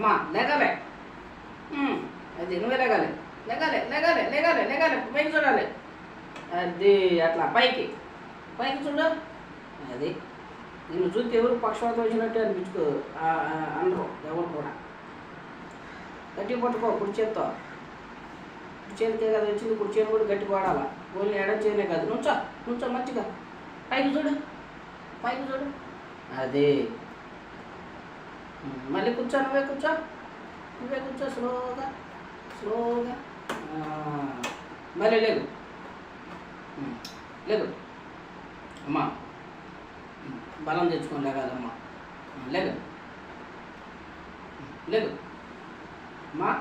అమ్మా లేగాలి. అది నువ్వే లేగాలి. లేగాలి లేగాలి లేగాలి లేగాలి. పైకి చూడాలి. అది అట్లా పైకి పైకి చూడు. అది నిన్ను చూస్తే ఎవరు పక్షవాతం వచ్చినట్టు అనిపించుకో అనరు ఎవరు కూడా. గట్టి పట్టుకో కుడి చేత్తో. కుడి చేతికే కదా వచ్చింది, కుడి చేతి కూడా గట్టి వాడాలా. ఓన్లీ ఎడం చేయనే కాదు. నుంచో నుంచో మంచిగా పైకి చూడు. పైకి చూడు. అది మళ్ళీ కూర్చో. నువ్వే కూర్చో. నువ్వే కూర్చో. స్లోగా స్లోగా. మళ్ళీ లేగు. లేగు అమ్మా. బలం తెచ్చుకొని లేగాలమ్మా. లేగు లేగు అమ్మా.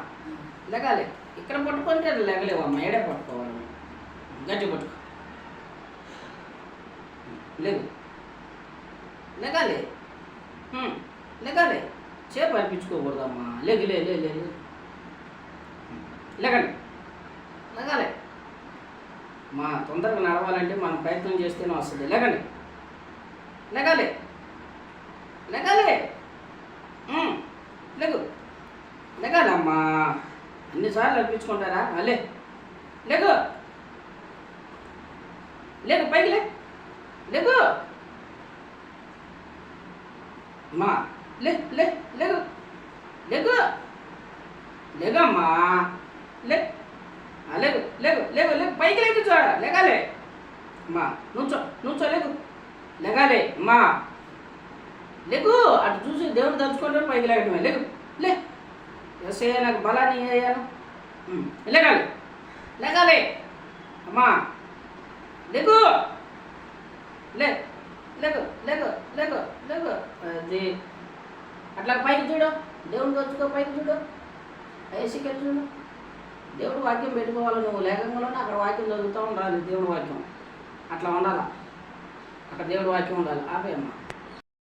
లేగాలి. ఇక్కడ పట్టుకుంటే లేగలేవమ్మా. ఏడే పట్టుకోవాలి. గట్టి పట్టుకో. లేగు లేగాలి. లేగాలి. చేప అనిపించుకోకూడదమ్మా. లేగు లే లే లే లేగండి. లేగాలి. మా తొందరగా నడవాలంటే మనం ప్రయత్నం చేస్తేనే వస్తుంది. లేగండి. లేగాలి. లేగాలి. లేగు లేగాలి అమ్మా. అన్నిసార్లు అనిపించుకుంటారా? లే లేగు. లేగు పైకి లే. లేగు అమ్మా. లే లే లేగు. లేగు లేగమ్మా. లే లేగు లేగు లేగు లేగు. పైకి లేగు చూడ. లేగాలి అమ్మా. నుంచో నుంచో. లేగు లేగాలి అమ్మా. లేగు. అటు చూసి దేవుడు తలుచుకుంటే పైకి లేగటమే. లేగు లే. ఎస్ నాకు బలాన్ని అయ్యాను. లేగాలి లేగాలి అమ్మా. లేగు లే లేగు లేగు లేగు లేగు. అది అట్లా పైకి చూడు. దేవుని తలుచుకో. పైకి చూడు. ఐసీకి చూడు. దేవుడు వాక్యం పెట్టుకోవాలి. నువ్వు లేఖంలోనే అక్కడ వాక్యం చదువుతూ ఉండాలి. దేవుడు వాక్యం అట్లా ఉండాలా. అక్కడ దేవుడు వాక్యం ఉండాలి. ఆపేయమ్మా.